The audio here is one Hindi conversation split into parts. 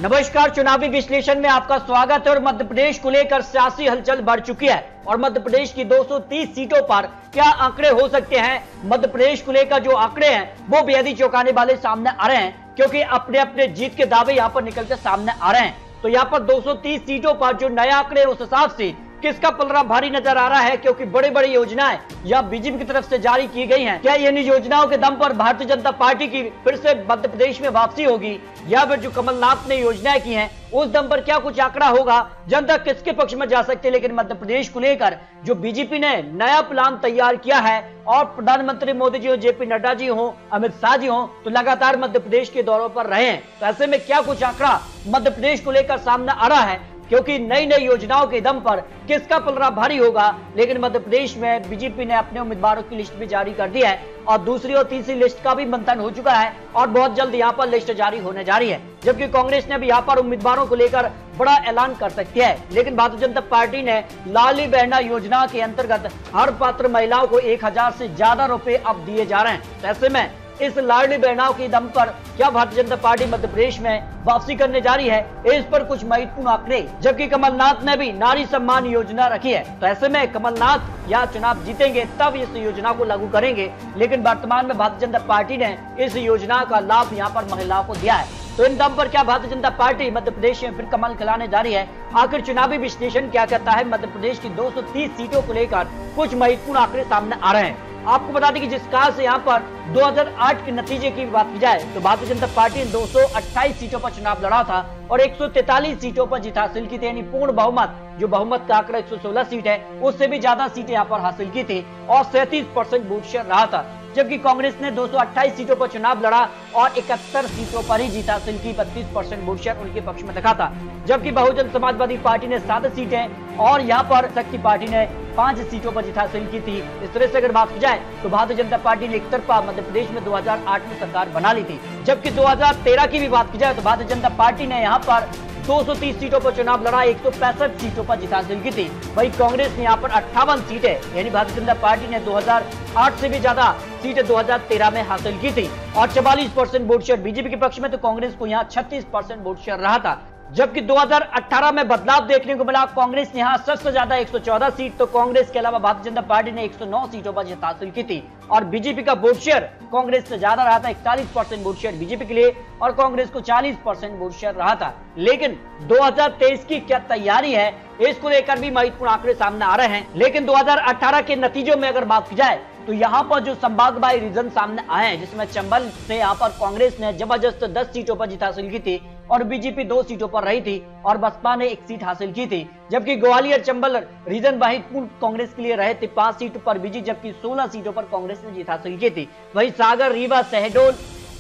नमस्कार, चुनावी विश्लेषण में आपका स्वागत है। और मध्य प्रदेश को लेकर सियासी हलचल बढ़ चुकी है और मध्य प्रदेश की 230 सीटों पर क्या आंकड़े हो सकते हैं। मध्य प्रदेश को लेकर जो आंकड़े हैं वो बेहद ही चौंकाने वाले सामने आ रहे हैं, क्योंकि अपने अपने जीत के दावे यहां पर निकलकर सामने आ रहे हैं। तो यहां पर 230 सीटों पर जो नए आंकड़े उस हिसाब से किसका पलड़ा भारी नजर आ रहा है, क्योंकि बड़ी बड़ी योजनाएं या बीजेपी की तरफ से जारी की गई हैं। क्या इन योजनाओं के दम पर भारतीय जनता पार्टी की फिर से मध्य प्रदेश में वापसी होगी, या फिर जो कमलनाथ ने योजनाएं की हैं उस दम पर क्या कुछ आंकड़ा होगा, जनता किसके पक्ष में जा सकती है। लेकिन मध्य प्रदेश को लेकर जो बीजेपी ने नया प्लान तैयार किया है और प्रधानमंत्री मोदी जी हो, जेपी नड्डा जी हो, अमित शाह जी हो, तो लगातार मध्य प्रदेश के दौरों पर रहे हैं। तो ऐसे में क्या कुछ आंकड़ा मध्य प्रदेश को लेकर सामने आ रहा है, क्योंकि नई नई योजनाओं के दम पर किसका पलड़ा भारी होगा। लेकिन मध्य प्रदेश में बीजेपी ने अपने उम्मीदवारों की लिस्ट भी जारी कर दी है और दूसरी और तीसरी लिस्ट का भी मंथन हो चुका है और बहुत जल्द यहां पर लिस्ट जारी होने जा रही है। जबकि कांग्रेस ने भी यहां पर उम्मीदवारों को लेकर बड़ा ऐलान कर सकती है। लेकिन भारतीय जनता पार्टी ने लाडली बहना योजना के अंतर्गत हर पात्र महिलाओं को 1000 से ज्यादा रुपए अब दिए जा रहे हैं। तो ऐसे में इस लाडली बहनाओं के दम पर क्या भारतीय जनता पार्टी मध्य प्रदेश में वापसी करने जा रही है, इस पर कुछ महत्वपूर्ण आंकड़े। जबकि कमलनाथ ने भी नारी सम्मान योजना रखी है। तो ऐसे में कमलनाथ या चुनाव जीतेंगे तब इस योजना को लागू करेंगे। लेकिन वर्तमान में भारतीय जनता पार्टी ने इस योजना का लाभ यहाँ पर महिलाओं को दिया है। तो इन दम पर क्या भारतीय जनता पार्टी मध्य प्रदेश में फिर कमल खिलाने जा रही है। आखिर चुनावी विश्लेषण क्या कहता है। मध्य प्रदेश की 230 सीटों को लेकर कुछ महत्वपूर्ण आंकड़े सामने आ रहे हैं। आपको बता दें कि जिस काल से यहाँ पर 2008 के नतीजे की बात की जाए तो भारतीय जनता पार्टी ने 228 सीटों पर चुनाव लड़ा था और 143 सीटों पर जीत हासिल की थी, यानी पूर्ण बहुमत। जो बहुमत का आंकड़ा 116 सीट है उससे भी ज्यादा सीटें यहाँ पर हासिल की थी और 37% वोट शेयर रहा था। जबकि कांग्रेस ने 228 सीटों पर चुनाव लड़ा और 71 सीटों पर ही जीत हासिल की, 32% वोट शेयर उनके पक्ष में रखा था। जबकि बहुजन समाजवादी पार्टी ने 7 सीटें और यहाँ पर शक्ति पार्टी ने 5 सीटों पर जीत हासिल की थी। इस तरह से अगर बात की जाए तो भारतीय जनता पार्टी ने एक तरफा मध्य प्रदेश में 2008 में सरकार बना ली थी। जबकि 2013 की भी बात की जाए तो भारतीय जनता पार्टी ने यहाँ पर 230 सीटों पर चुनाव लड़ा, 165 सीटों पर जीत हासिल की थी। वही कांग्रेस ने यहाँ पर 58 सीटें, यानी भारतीय जनता पार्टी ने 2008 से भी ज्यादा सीटें 2013 में हासिल की थी और 44% वोट शेयर बीजेपी के पक्ष में, तो कांग्रेस को यहाँ 36% वोट शेयर रहा था। जबकि 2018 में बदलाव देखने को मिला। कांग्रेस ने यहाँ सबसे ज्यादा 114 सीट, तो कांग्रेस के अलावा भारतीय जनता पार्टी ने 109 सीटों पर जीत हासिल की थी और बीजेपी का वोट शेयर कांग्रेस से ज्यादा रहा था, 41% वोट शेयर बीजेपी के लिए और कांग्रेस को 40% वोट शेयर रहा था। लेकिन 2023 की क्या तैयारी है, इसको लेकर भी महत्वपूर्ण आंकड़े सामने आ रहे हैं। लेकिन 2018 के नतीजों में अगर बात की जाए तो यहाँ पर जो संभाग रीजन सामने आए हैं, जिसमें चंबल से यहाँ पर कांग्रेस ने जबरदस्त 10 सीटों पर जीत हासिल की थी और बीजेपी 2 सीटों पर रही थी और बसपा ने 1 सीट हासिल की थी। जबकि ग्वालियर चंबल रीजन महत्वपूर्ण कांग्रेस के लिए रहे थे, 5 सीटों पर बीजेपी, जबकि 16 सीटों पर कांग्रेस ने जीत हासिल की थी। वही सागर, रीवा, शहडोल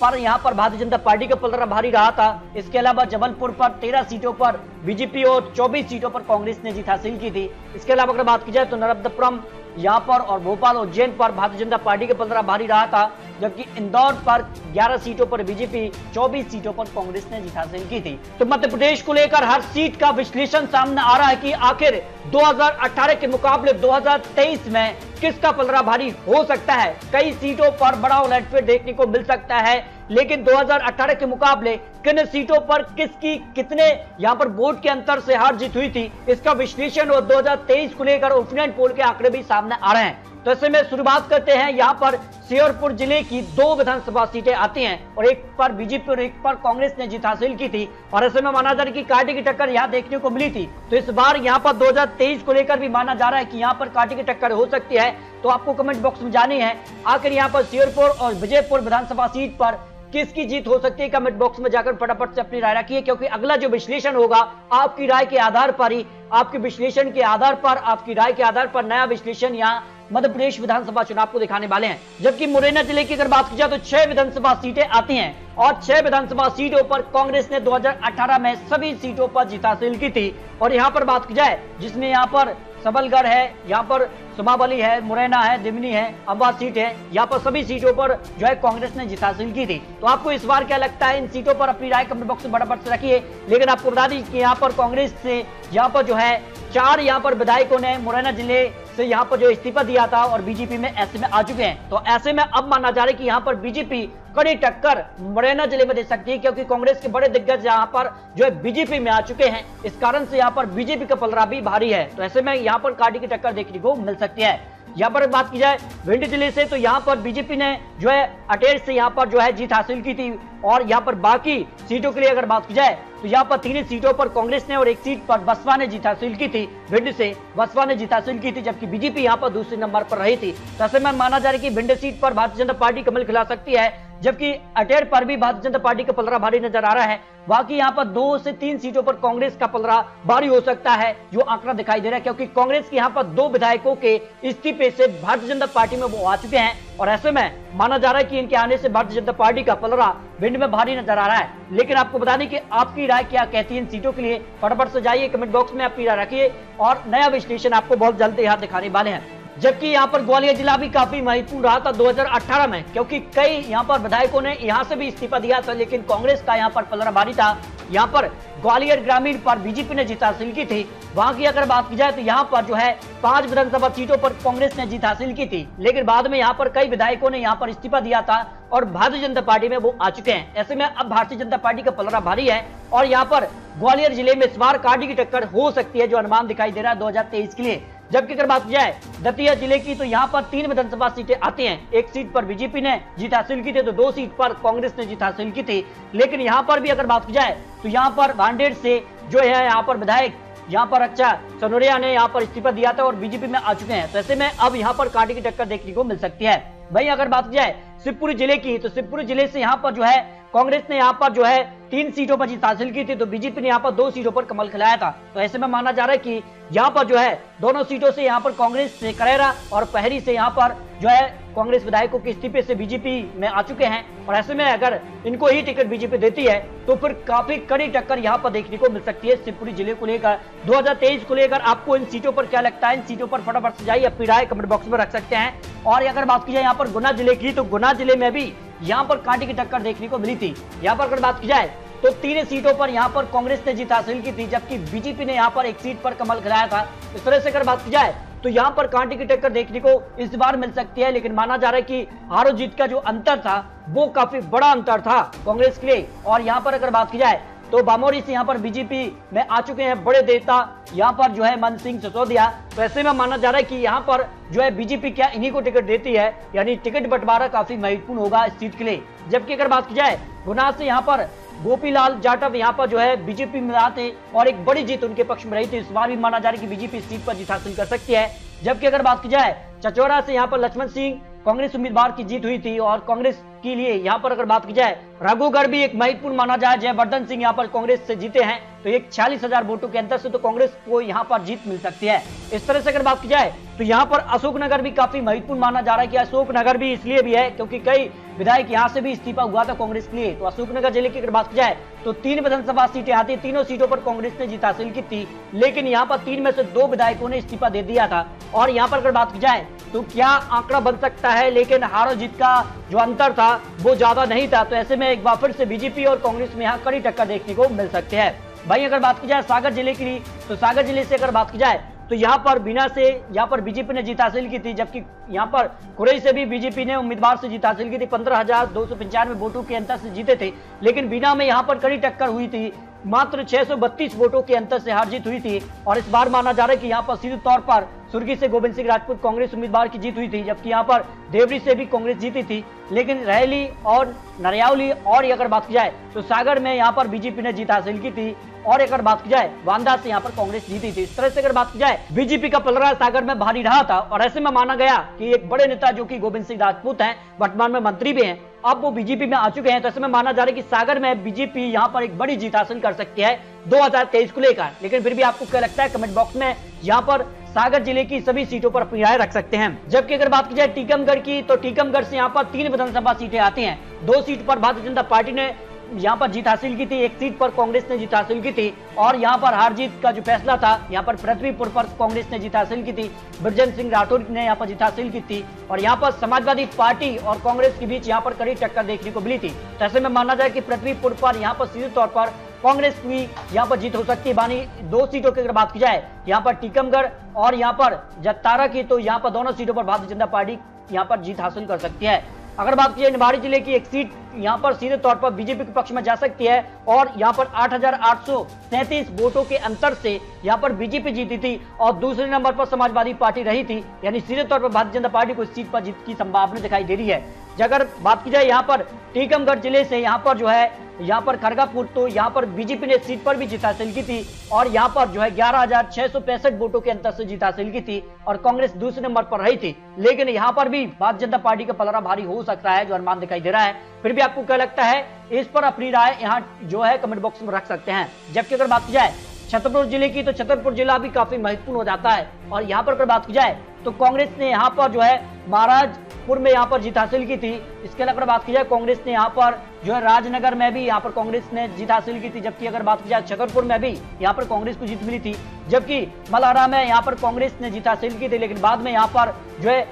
पर यहाँ पर भारतीय जनता पार्टी का पलड़ा भारी रहा था। इसके अलावा जबलपुर पर 13 सीटों पर बीजेपी और 24 सीटों पर कांग्रेस ने जीत हासिल की थी। इसके अलावा अगर बात की जाए तो नर्मदापुरम यहाँ पर और भोपाल, उज्जैन पर भारतीय जनता पार्टी का पलड़ा भारी रहा था। जबकि इंदौर पर 11 सीटों पर बीजेपी, 24 सीटों पर कांग्रेस ने जीत हासिल की थी। तो मध्य प्रदेश को लेकर हर सीट का विश्लेषण सामने आ रहा है कि आखिर 2018 के मुकाबले 2023 में किसका पलड़ा भारी हो सकता है। कई सीटों पर बड़ा उलटफेर देखने को मिल सकता है, लेकिन 2018 के मुकाबले किन सीटों पर किसकी कितने यहाँ पर वोट के अंतर से हार जीत हुई थी, इसका विश्लेषण और 2023 को लेकर ओपिनियन पोल के आंकड़े भी सामने आ रहे हैं। तो ऐसे में शुरुआत करते हैं। यहाँ पर श्योपुर जिले की 2 विधानसभा सीटें आती हैं और एक पर बीजेपी और एक पर कांग्रेस ने जीत हासिल की थी और ऐसे में माना जा रहा है कि कांटे की टक्कर यहाँ देखने को मिली थी। तो इस बार यहाँ पर 2023 को लेकर भी माना जा रहा है कि यहाँ पर कांटे की टक्कर हो सकती है। तो आपको कमेंट बॉक्स में जानी है आखिर यहाँ पर श्योपुर और विजयपुर विधानसभा सीट पर किसकी जीत हो सकती है। कमेंट बॉक्स में जाकर फटाफट से अपनी राय रखिए, क्योंकि अगला जो विश्लेषण होगा आपकी राय के आधार पर ही, आपके विश्लेषण के आधार पर, आपकी राय के आधार पर नया विश्लेषण यहाँ मध्य प्रदेश विधानसभा चुनाव को दिखाने वाले हैं। जबकि मुरैना जिले की अगर बात की जाए तो 6 विधानसभा सीटें आती हैं और 6 विधानसभा सीटों पर कांग्रेस ने 2018 में सभी सीटों पर जीत हासिल की थी। और यहाँ पर बात की जाए जिसमें यहाँ पर सबलगढ़ है, यहाँ पर सुमावली है, मुरैना है, दिमनी है, अम्बा सीट है, यहाँ पर सभी सीटों पर जो है कांग्रेस ने जीत हासिल की थी। तो आपको इस बार क्या लगता है, इन सीटों पर अपनी राय कमेंट बॉक्स में फटाफट से रखिए। लेकिन आपको बता दी कि यहाँ पर कांग्रेस से यहाँ पर जो है 4 यहाँ पर विधायकों ने मुरैना जिले से यहाँ पर जो इस्तीफा दिया था और बीजेपी में ऐसे में आ चुके हैं। तो ऐसे में अब माना जा रहा है कि यहाँ पर बीजेपी कड़ी टक्कर मुरैना जिले में दे सकती है, क्योंकि कांग्रेस के बड़े दिग्गज यहाँ पर जो है बीजेपी में आ चुके हैं। इस कारण से यहाँ पर बीजेपी का पलड़ा भी भारी है। तो ऐसे में यहाँ पर कांटे की टक्कर देखने को मिल सकती है। यहाँ पर बात की जाए भिंड जिले से, तो यहाँ पर बीजेपी ने जो है अटेर से यहाँ पर जो है जीत हासिल की थी। और यहाँ पर बाकी सीटों के लिए अगर बात की जाए तो यहाँ पर 3 सीटों पर कांग्रेस ने और 1 सीट पर बसपा ने जीत हासिल की थी। भिंड से बसपा ने जीत हासिल की थी, जबकि बीजेपी यहाँ पर दूसरे नंबर पर रही थी। तो ऐसे में माना जा रहा है कि भिंड सीट पर भारतीय जनता पार्टी कमल खिला सकती है, जबकि अटेर पर भी भारतीय जनता पार्टी का पलड़ा भारी नजर आ रहा है। बाकी यहाँ पर 2 से 3 सीटों पर कांग्रेस का पलड़ा भारी हो सकता है, जो आंकड़ा दिखाई दे रहा है, क्योंकि कांग्रेस के यहाँ पर 2 विधायकों के इस्तीफे से भारतीय जनता पार्टी में वो आ चुके हैं। और ऐसे में माना जा रहा है कि इनके आने से भारतीय जनता पार्टी का पलड़ा भिंड में भारी नजर आ रहा है। लेकिन आपको बता दें कि आपकी राय क्या कहती है इन सीटों के लिए, फटाफट से जाइए कमेंट बॉक्स में अपनी राय रखिए, और नया विश्लेषण आपको बहुत जल्द यहाँ दिखाने वाले हैं। जबकि यहाँ पर ग्वालियर जिला भी काफी महत्वपूर्ण रहा था 2018 में, क्योंकि कई यहाँ पर विधायकों ने यहाँ से भी इस्तीफा दिया था, लेकिन कांग्रेस का यहाँ पर पलड़ा भारी था। यहाँ पर ग्वालियर ग्रामीण पर बीजेपी ने जीत हासिल की थी। वहां की अगर बात की जाए तो यहाँ पर जो है 5 विधानसभा सीटों पर कांग्रेस ने जीत हासिल की थी, लेकिन बाद में यहाँ पर कई विधायकों ने यहाँ पर इस्तीफा दिया था और भारतीय जनता पार्टी में वो आ चुके हैं। ऐसे में अब भारतीय जनता पार्टी का पलड़ा भारी है, और यहाँ पर ग्वालियर जिले में इस बार कांटे की टक्कर हो सकती है, जो अनुमान दिखाई दे रहा है 2023 के लिए। जबकि अगर बात की जाए दतिया जिले की, तो यहाँ पर 3 विधानसभा सीटें आती हैं। 1 सीट पर बीजेपी ने जीत हासिल की थी, तो 2 सीट पर कांग्रेस ने जीत हासिल की थी। लेकिन यहाँ पर भी अगर बात की जाए तो यहाँ पर भांडेर से जो है यहाँ पर विधायक यहाँ पर अच्छा सनोरिया ने यहाँ पर इस्तीफा दिया था और बीजेपी में आ चुके हैं। तो ऐसे में अब यहाँ पर कांटे की टक्कर देखने को मिल सकती है। वहीं अगर बात की जाए शिवपुरी जिले की, तो शिवपुरी जिले से यहाँ पर जो है कांग्रेस ने यहाँ पर जो है 3 सीटों पर जीत हासिल की थी, तो बीजेपी ने यहाँ पर 2 सीटों पर कमल खिलाया था। तो ऐसे में माना जा रहा है कि यहाँ पर जो है दोनों सीटों से यहाँ पर कांग्रेस से करेरा और पहरी से यहाँ पर जो है कांग्रेस विधायकों के इस्तीफे से बीजेपी में आ चुके हैं। और ऐसे में अगर इनको ही टिकट बीजेपी देती है तो फिर काफी कड़ी टक्कर यहाँ पर देखने को मिल सकती है शिवपुरी जिले को लेकर। 2023 को लेकर आपको इन सीटों पर क्या लगता है? इन सीटों पर फटाफट से जाइए, अपनी राय कमेंट बॉक्स में रख सकते हैं। और अगर बात की जाए यहाँ पर गुना जिले की, तो गुना जिले में भी यहाँ पर कांटे की टक्कर देखने को मिली थी। यहाँ पर अगर बात की जाए तो 3 सीटों पर यहाँ पर कांग्रेस ने जीत हासिल की थी, जबकि बीजेपी ने यहाँ पर 1 सीट पर कमल खिलाया था। इस तरह से अगर बात की जाए तो यहाँ पर कांटे की टक्कर देखने को इस बार मिल सकती है। लेकिन माना जा रहा है कि हारो जीत का जो अंतर था वो काफी बड़ा अंतर था कांग्रेस के लिए। और यहाँ पर अगर बात की जाए तो बामोरी से यहाँ पर बीजेपी में आ चुके हैं बड़े नेता यहाँ पर जो है मन सिंह सिसोदिया। तो ऐसे में माना जा रहा है कि यहाँ पर जो है बीजेपी क्या इन्हीं को टिकट देती है, यानी टिकट बंटवारा काफी महत्वपूर्ण होगा इस सीट के लिए। जबकि अगर बात की जाए गुना से यहाँ पर गोपीलाल जाटव यहाँ पर जो है बीजेपी में आते और एक बड़ी जीत उनके पक्ष में रही थी। इस बार भी माना जा रहा है कि बीजेपी इस सीट पर जीत हासिल कर सकती है। जबकि अगर बात की जाए चचौरा से यहाँ पर लक्ष्मण सिंह कांग्रेस उम्मीदवार की जीत हुई थी, और कांग्रेस के लिए यहाँ पर अगर बात की जाए रघुगढ़ भी एक महत्वपूर्ण माना जाए। जयवर्धन सिंह यहाँ पर कांग्रेस से जीते हैं, तो एक 46,000 वोटों के अंतर से तो कांग्रेस को यहाँ पर जीत मिल सकती है। इस तरह से अगर बात की जाए तो यहाँ पर अशोकनगर भी काफी महत्वपूर्ण माना जा रहा है कि अशोकनगर भी इसलिए भी है क्योंकि कई विधायक यहाँ से भी इस्तीफा हुआ था कांग्रेस के लिए। तो अशोकनगर जिले की अगर बात की जाए तो 3 विधानसभा सीटें आती, तीनों सीटों पर कांग्रेस ने जीत हासिल की थी, लेकिन यहाँ पर 3 में से 2 विधायकों ने इस्तीफा दे दिया था। और यहाँ पर अगर बात की जाए तो क्या आंकड़ा बन सकता है, लेकिन हारो जीत का जो अंतर था वो ज्यादा नहीं था। तो ऐसे में एक बार फिर से बीजेपी और कांग्रेस में यहाँ कड़ी टक्कर देखने को मिल सकते हैं। भाई अगर बात की जाए सागर जिले की, तो सागर जिले से अगर बात की जाए तो यहाँ पर बीना से यहाँ पर बीजेपी ने जीत हासिल की थी, जबकि यहाँ पर कुरई से भी बीजेपी ने उम्मीदवार से जीत हासिल की थी। 15,295 वोटों के अंतर से जीते थे, लेकिन बीना में यहाँ पर कड़ी टक्कर हुई थी, मात्र 632 वोटों के अंतर से हार जीत हुई थी। और इस बार माना जा रहा है कि यहाँ पर सीधे तौर पर सुर्गी से गोविंद सिंह राजपूत कांग्रेस उम्मीदवार की जीत हुई थी, जबकि यहाँ पर देवरी से भी कांग्रेस जीती थी, लेकिन रहली और नरियावली और अगर बात की जाए तो सागर में यहाँ पर बीजेपी ने जीत हासिल की थी। और अगर बात की जाए वांदा से यहाँ पर कांग्रेस जीती थी। इस तरह से अगर बात की जाए बीजेपी का पलड़ा सागर में भारी रहा था, और ऐसे में माना गया कि एक बड़े नेता जो कि गोविंद सिंह राजपूत हैं, वर्तमान में मंत्री भी हैं, अब वो बीजेपी में आ चुके हैं। तो ऐसे में माना जा रहा है कि सागर में बीजेपी यहाँ पर एक बड़ी जीत हासिल कर सकती है 2023 को लेकर। लेकिन फिर भी आपको क्या लगता है कमेंट बॉक्स में यहाँ पर सागर जिले की सभी सीटों पर अपनी राय रख सकते हैं। जबकि अगर बात की जाए टीकमगढ़ की, तो टीकमगढ़ से यहाँ पर 3 विधानसभा सीटें आती हैं। 2 सीट पर भारतीय जनता पार्टी ने यहाँ पर जीत हासिल की थी, 1 सीट पर कांग्रेस ने जीत हासिल की थी। और यहाँ पर हार जीत का जो फैसला था, यहाँ पर पृथ्वीपुर पर कांग्रेस ने जीत हासिल की थी, ब्रजेंद्र सिंह राठौर ने यहाँ पर जीत हासिल की थी। और यहाँ पर समाजवादी पार्टी और कांग्रेस के बीच यहाँ पर कड़ी टक्कर देखने को मिली थी। तो ऐसे में माना जाए कि पृथ्वीपुर पर यहाँ पर सीधे तौर पर कांग्रेस की यहाँ पर जीत हो सकती है। बानी 2 सीटों की अगर बात की जाए यहाँ पर टीकमगढ़ और यहाँ पर जत्तारा की, तो यहाँ पर दोनों सीटों पर भारतीय जनता पार्टी यहाँ पर जीत हासिल कर सकती है। अगर बात की जाए निवाड़ी जिले की, 1 सीट यहाँ पर सीधे तौर पर बीजेपी के पक्ष में जा सकती है और यहाँ पर 8,837 वोटों के अंतर से यहाँ पर बीजेपी जीती थी और दूसरे नंबर पर समाजवादी पार्टी रही थी। यानी सीधे तौर पर भारतीय जनता पार्टी को इस सीट पर जीत की संभावना दिखाई दे रही है। अगर बात की जाए यहाँ पर टीकमगढ़ जिले से यहाँ पर जो है यहाँ पर खड़गापुर, तो यहाँ पर बीजेपी ने सीट पर भी जीत हासिल की थी और यहाँ पर जो है 11,665 वोटों के अंतर से जीत हासिल की थी और कांग्रेस दूसरे नंबर पर रही थी। लेकिन यहाँ पर भी भारतीय जनता पार्टी का पलड़ा भारी हो सकता है, जो अनुमान दिखाई दे रहा है। फिर भी आपको क्या लगता है, इस पर अपनी राय यहाँ जो है कमेंट बॉक्स में रख सकते हैं। जबकि अगर बात की जाए छतरपुर जिले की, तो छतरपुर जिला भी काफी महत्वपूर्ण हो जाता है और यहाँ पर अगर बात की जाए तो कांग्रेस ने यहाँ पर जो है महाराजपुर में यहाँ पर जीत हासिल की थी। इसके अलावा अगर बात की जाए कांग्रेस ने यहाँ पर जो है राजनगर में भी यहाँ पर कांग्रेस ने जीत हासिल की थी। जबकि अगर बात की जाए छतरपुर में भी यहाँ पर कांग्रेस को जीत मिली थी। जबकि मल्हारा में यहाँ पर कांग्रेस ने जीत हासिल की थी, लेकिन बाद में यहाँ पर जो है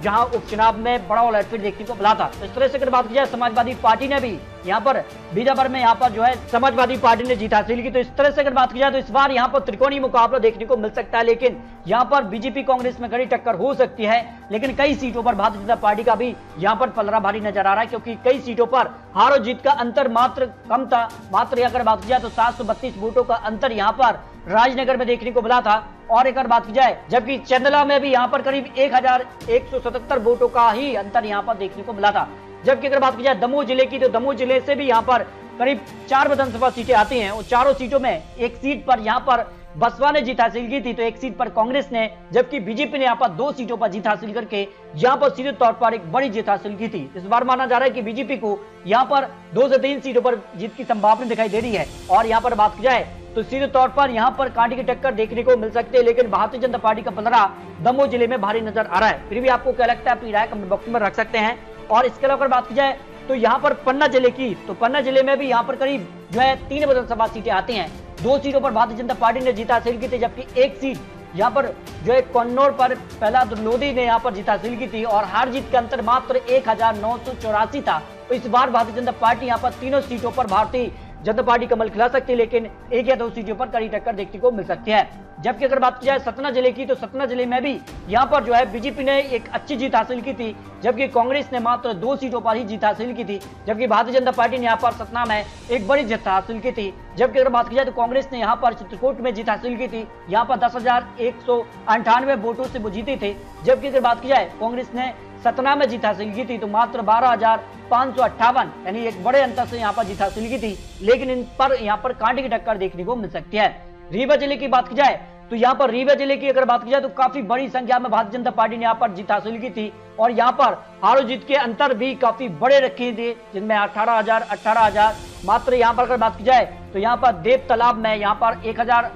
जहां उपचुनाव में बड़ा उलटफेर देखने को मिला था। इस तरह से अगर बात की जाए समाजवादी पार्टी ने भी यहाँ पर बीजापुर में यहाँ पर जो है समाजवादी पार्टी ने जीत हासिल की। तो इस तरह से अगर बात की जाए तो इस बार यहाँ पर त्रिकोणीय मुकाबला देखने को मिल सकता है, लेकिन यहाँ पर बीजेपी कांग्रेस में कड़ी टक्कर हो सकती है। लेकिन कई सीटों पर भारतीय जनता पार्टी का भी यहाँ पर पलड़ा भारी नजर आ रहा है, क्योंकि कई सीटों पर हार और जीत का अंतर मात्र कम था। मात्र अगर बात की जाए तो 732 वोटों का अंतर यहाँ पर राजनगर में देखने को मिला था। और अगर बात की जाए जबकि चंदला में भी यहाँ पर करीब 1,177 वोटों का ही अंतर यहाँ पर देखने को मिला था। जबकि अगर बात की जाए दमोह जिले की, तो दमोह जिले से भी यहाँ पर करीब 4 विधानसभा सीटें आती हैं और चारों सीटों में एक सीट पर यहाँ पर बसपा ने जीत हासिल की थी, तो एक सीट पर कांग्रेस ने, जबकि बीजेपी ने यहाँ पर 2 सीटों पर जीत हासिल करके यहाँ पर सीधे तौर पर एक बड़ी जीत हासिल की थी। इस बार माना जा रहा है कि बीजेपी को यहाँ पर 2 से 3 सीटों पर जीत की संभावना दिखाई दे रही है। और यहाँ पर बात की जाए तो सीधे तौर पर यहाँ पर कांटे की टक्कर देखने को मिल सकती है, लेकिन भारतीय जनता पार्टी का पलड़ा दमोह जिले में भारी नजर आ रहा है। फिर भी आपको क्या लगता है, अपनी राय कमेंट बॉक्स में रख सकते हैं। और इसके अलावा अगर बात की जाए तो यहाँ पर पन्ना जिले की, तो पन्ना जिले में भी यहाँ पर करीब जो है 3 विधानसभा सीटें आती हैं। 2 सीटों पर भारतीय जनता पार्टी ने जीत हासिल की थी, जबकि एक सीट यहाँ पर जो है कन्नौर पर प्रहलाद लोधी ने यहाँ पर जीत हासिल की थी और हार जीत का अंतर मात्र 1,984 था। तो इस बार भारतीय जनता पार्टी यहाँ पर तीनों सीटों पर भारतीय जनता पार्टी कमल खिला सकती है, लेकिन 1 या 2 सीटों पर कड़ी टक्कर देखने को मिल सकती है। जबकि अगर बात की जाए सतना जिले की, तो सतना जिले में भी यहाँ पर जो है बीजेपी ने एक अच्छी जीत हासिल की थी, जबकि कांग्रेस ने मात्र 2 सीटों पर ही जीत हासिल की थी। जबकि भारतीय जनता पार्टी ने यहाँ पर सतना में एक बड़ी जीत हासिल की थी। जबकि अगर बात की जाए तो कांग्रेस ने यहाँ पर चित्रकूट में जीत हासिल की थी, यहाँ पर 10,198 वोटों से वो जीते थे। जबकि अगर बात की जाए कांग्रेस ने सतना में जीत हासिल की थी, तो मात्र 12,558 यानी एक बड़े अंतर से यहाँ पर जीत हासिल की थी। लेकिन इन पर यहाँ पर कांटे की टक्कर देखने को मिल सकती है। रीवा जिले की बात की जाए तो यहाँ पर रीवा जिले की अगर बात की जाए तो काफी बड़ी संख्या में भारतीय जनता पार्टी ने यहाँ पर जीत हासिल की थी और यहाँ पर हार जीत के अंतर भी काफी बड़े रखे थे, जिनमें 18,000 मात्र यहाँ पर अगर बात की जाए तो यहाँ पर देव तालाब में यहाँ पर 1,000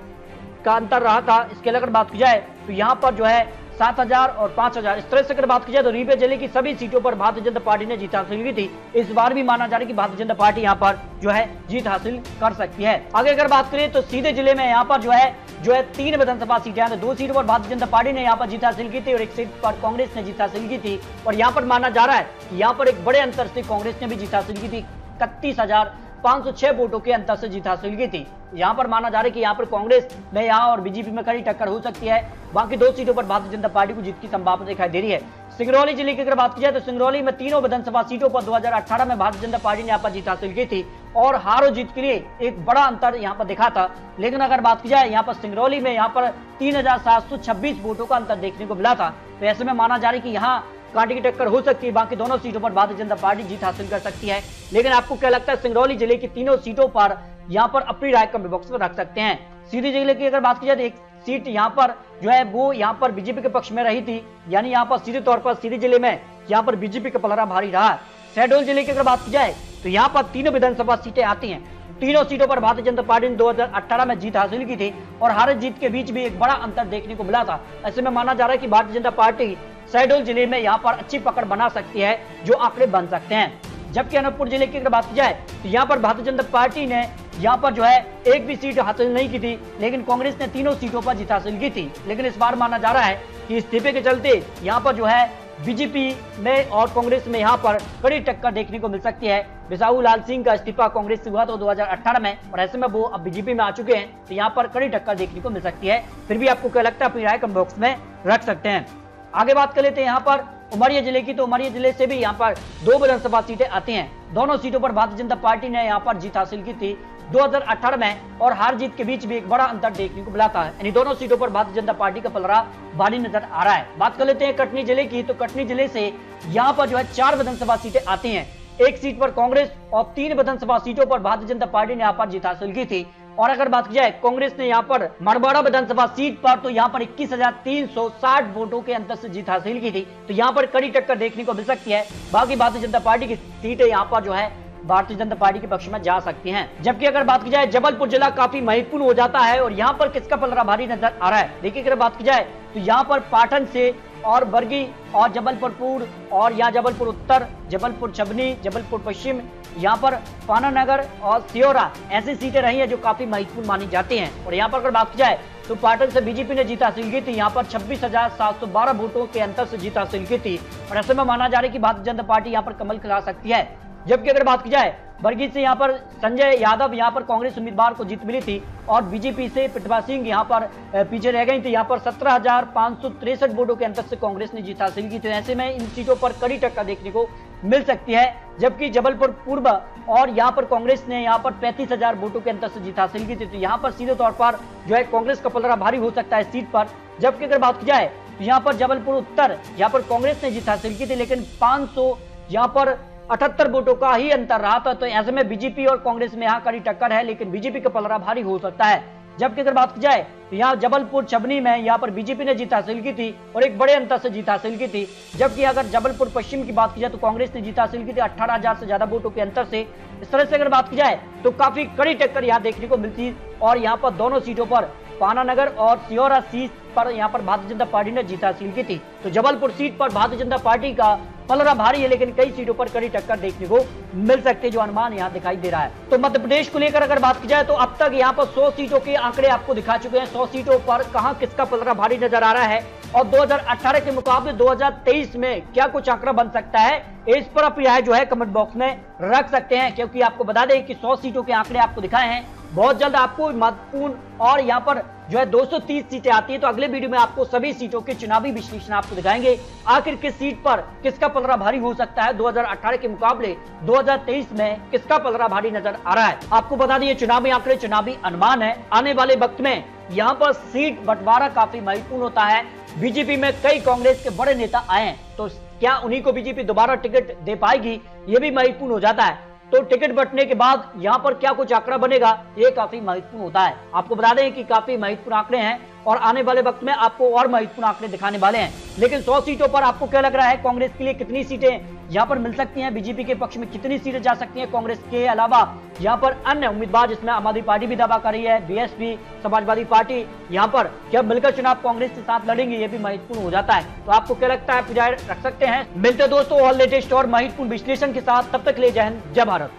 का अंतर रहा था। इसके अलावा अगर बात की जाए तो यहाँ पर जो है 7,000 और 5,000। इस तरह से अगर बात की जाए तो रीवा जिले की सभी सीटों पर भारतीय जनता पार्टी ने जीत हासिल की थी। इस बार भी माना जा रहा है कि भारतीय जनता पार्टी यहाँ पर जो है जीत हासिल कर सकती है। आगे अगर बात करें तो सीधे जिले में यहाँ पर जो है 3 विधानसभा सीटें हैं, तो 2 सीटों पर भारतीय जनता पार्टी ने यहाँ पर जीत हासिल की थी और एक सीट पर कांग्रेस ने जीत हासिल की थी। और यहाँ पर माना जा रहा है कि यहाँ पर एक बड़े अंतर से कांग्रेस ने भी जीत हासिल की थी, 31,506 वोटों के अंतर से जीत हासिल की थी। यहाँ पर माना जा रहा है कि यहाँ पर कांग्रेस में यहाँ और बीजेपी में कड़ी टक्कर हो सकती है। बाकी 2 सीटों पर भारतीय जनता पार्टी को जीत की संभावना दिखाई दे रही है। सिंगरौली जिले की अगर बात की जाए तो सिंगरौली में 3 विधानसभा सीटों पर 2018 में भारतीय जनता पार्टी ने यहाँ पर जीत हासिल की थी और हार और जीत के लिए एक बड़ा अंतर यहाँ पर दिखा था। लेकिन अगर बात की जाए यहाँ पर सिंगरौली में यहाँ पर 3,726 वोटों का अंतर देखने को मिला था। तो ऐसे में माना जा रहा है कि यहाँ कांटे की टक्कर हो सकती है। बाकी दोनों सीटों पर भारतीय जनता पार्टी जीत हासिल कर सकती है। लेकिन आपको क्या लगता है, सिंगरौली जिले की तीनों सीटों पर यहाँ पर अपनी राय कमेंट बॉक्स में रख सकते हैं। सीधी जिले की अगर बात की जाए तो एक सीट यहाँ पर जो है वो यहाँ पर बीजेपी के पक्ष में रही थी, यानी यहाँ पर सीधे तौर पर सीधी जिले में यहाँ पर बीजेपी का पलड़ा भारी रहा। शहडोल जिले की अगर बात की जाए तो यहाँ पर 3 विधानसभा सीटें आती हैं। तीनों सीटों पर भारतीय जनता पार्टी ने 2018 में जीत हासिल की थी और हार जीत के बीच भी एक बड़ा अंतर देखने को मिला था। ऐसे में माना जा रहा है कि भारतीय जनता पार्टी शहडोल जिले में यहाँ पर अच्छी पकड़ बना सकती है, जो आंकड़े बन सकते हैं। जबकि अनूपपुर जिले की अगर बात की जाए तो यहाँ पर भारतीय जनता पार्टी ने यहाँ पर जो है एक भी सीट हासिल नहीं की थी, लेकिन कांग्रेस ने तीनों सीटों पर जीत हासिल की थी। लेकिन इस बार माना जा रहा है कि इस्तीफे के चलते यहाँ पर जो है बीजेपी में और कांग्रेस में यहाँ पर कड़ी टक्कर देखने को मिल सकती है। बिसाहू लाल सिंह का इस्तीफा कांग्रेस से हुआ तो 2018 में, और ऐसे में वो अब बीजेपी में आ चुके हैं, तो यहाँ पर कड़ी टक्कर देखने को मिल सकती है। फिर भी आपको क्या लगता है, अपनी राय कमेंट बॉक्स में रख सकते हैं। आगे बात कर लेते हैं यहाँ पर उमरिया जिले की, तो उमरिया जिले से भी यहाँ पर 2 विधानसभा सीटें आती हैं। दोनों सीटों पर भारतीय जनता पार्टी ने यहाँ पर जीत हासिल की थी 2018 में, और हार जीत के बीच भी एक बड़ा अंतर देखने को मिला था। यानी दोनों सीटों पर भारतीय जनता पार्टी का पलड़ा भारी नजर आ रहा है। बात कर लेते हैं कटनी जिले की, तो कटनी जिले से यहाँ पर जो है 4 विधानसभा सीटें आती हैं। 1 सीट पर कांग्रेस और 3 विधानसभा सीटों पर भारतीय जनता पार्टी ने यहाँ पर जीत हासिल की थी। और अगर बात की जाए कांग्रेस ने यहाँ पर मड़वाड़ा विधानसभा सीट पर तो यहाँ पर 21,360 वोटों के अंतर से जीत हासिल की थी। तो यहाँ पर कड़ी टक्कर देखने को मिल सकती है। बाकी भारतीय जनता पार्टी की सीटें यहाँ पर जो है भारतीय जनता पार्टी के पक्ष में जा सकती हैं। जबकि अगर बात की जाए जबलपुर जिला काफी महत्वपूर्ण हो जाता है, और यहाँ पर किसका पलड़ा भारी नजर आ रहा है। देखिए अगर बात की जाए तो यहाँ पर पाटन से और बरगी और जबलपुर पूर्व और यहाँ जबलपुर उत्तर, जबलपुर छबनी, जबलपुर पश्चिम, यहाँ पर पानानगर और सियोरा ऐसी सीटें रही हैं जो काफी महत्वपूर्ण मानी जाती हैं। और यहाँ पर अगर बात की जाए तो पाटन से बीजेपी ने जीत हासिल की थी, यहाँ पर 26,712 वोटों के अंतर से जीत हासिल की थी। और ऐसे में माना जा रहा है कि भारतीय जनता पार्टी यहाँ पर कमल खिला सकती है। जबकि अगर बात की जाए बरगी से यहाँ पर संजय यादव यहाँ पर कांग्रेस उम्मीदवार को जीत मिली थी, और बीजेपी से प्रतिभा सिंह यहाँ पर पीछे रह गई थी। यहाँ पर 17,563 वोटों के अंतर से कांग्रेस ने जीत हासिल की थी। ऐसे में इन सीटों पर कड़ी टक्कर देखने को मिल सकती है। जबकि जबलपुर पूर्व और यहाँ पर कांग्रेस ने यहाँ पर 35,000 वोटों के अंतर से जीत हासिल की थी। तो यहाँ पर सीधे तौर पर जो है कांग्रेस का पलड़ा भारी हो सकता है सीट पर। जबकि अगर बात की जाए तो यहाँ पर जबलपुर उत्तर यहाँ पर कांग्रेस ने जीत हासिल की थी, लेकिन 500 यहाँ पर 78 वोटों का ही अंतर रहा था। तो ऐसे में बीजेपी और कांग्रेस में यहाँ कड़ी टक्कर है, लेकिन बीजेपी का पलड़ा भारी हो सकता है। जबकि अगर बात की जाए तो यहाँ जबलपुर छबनी में यहाँ पर बीजेपी ने जीत हासिल की थी और एक बड़े अंतर से जीत हासिल की थी। जबकि अगर जबलपुर पश्चिम की बात की जाए तो कांग्रेस ने जीत हासिल की थी 18,000 से ज्यादा वोटों के अंतर से। इस तरह से अगर बात की जाए तो काफी कड़ी टक्कर यहाँ देखने को मिलती, और यहाँ पर दोनों सीटों पर पानानगर और सियोरा सीट पर यहाँ पर भारतीय जनता पार्टी ने जीत हासिल की थी। तो जबलपुर सीट पर भारतीय जनता पार्टी का पलड़ा भारी है, लेकिन कई सीटों पर कड़ी टक्कर देखने को मिल सकती है, जो अनुमान यहाँ दिखाई दे रहा है। तो मध्य प्रदेश को लेकर अगर बात की जाए तो अब तक यहाँ पर 100 सीटों के आंकड़े आपको दिखा चुके हैं। 100 सीटों पर कहां किसका पलड़ा भारी नजर आ रहा है, और 2018 के मुकाबले 2023 में क्या कुछ आंकड़ा बन सकता है, इस पर आप राय जो है कमेंट बॉक्स में रख सकते हैं। क्योंकि आपको बता दें कि 100 सीटों के आंकड़े आपको दिखाए हैं। बहुत जल्द आपको महत्वपूर्ण और यहाँ पर जो है 230 सीटें आती है, तो अगले वीडियो में आपको सभी सीटों के चुनावी विश्लेषण आपको दिखाएंगे। आखिर किस सीट पर किसका पलड़ा भारी हो सकता है, 2018 के मुकाबले 2023 में किसका पलड़ा भारी नजर आ रहा है। आपको बता दिए चुनावी आंकड़े चुनावी अनुमान है। आने वाले वक्त में यहाँ पर सीट बंटवारा काफी महत्वपूर्ण होता है। बीजेपी में कई कांग्रेस के बड़े नेता आए हैं, तो क्या उन्हीं को बीजेपी दोबारा टिकट दे पाएगी, ये भी महत्वपूर्ण हो जाता है। तो टिकट बंटने के बाद यहाँ पर क्या कुछ आंकड़ा बनेगा, ये काफी महत्वपूर्ण होता है। आपको बता दें कि काफी महत्वपूर्ण आंकड़े हैं, और आने वाले वक्त में आपको और महत्वपूर्ण आंकड़े दिखाने वाले हैं। लेकिन 100 सीटों पर आपको क्या लग रहा है, कांग्रेस के लिए कितनी सीटें यहाँ पर मिल सकती हैं, बीजेपी के पक्ष में कितनी सीटें जा सकती हैं कांग्रेस के अलावा यहाँ पर अन्य उम्मीदवार, जिसमें आम आदमी पार्टी भी दावा कर रही है, बीएसपी, समाजवादी पार्टी यहाँ पर क्या मिलकर चुनाव कांग्रेस के साथ लड़ेंगे, ये भी महत्वपूर्ण हो जाता है। तो आपको क्या लगता है, आप राय रख सकते हैं। मिलते दोस्तों और लेटेस्ट और महत्वपूर्ण विश्लेषण के साथ, तब तक ले जय हिंद, जय भारत।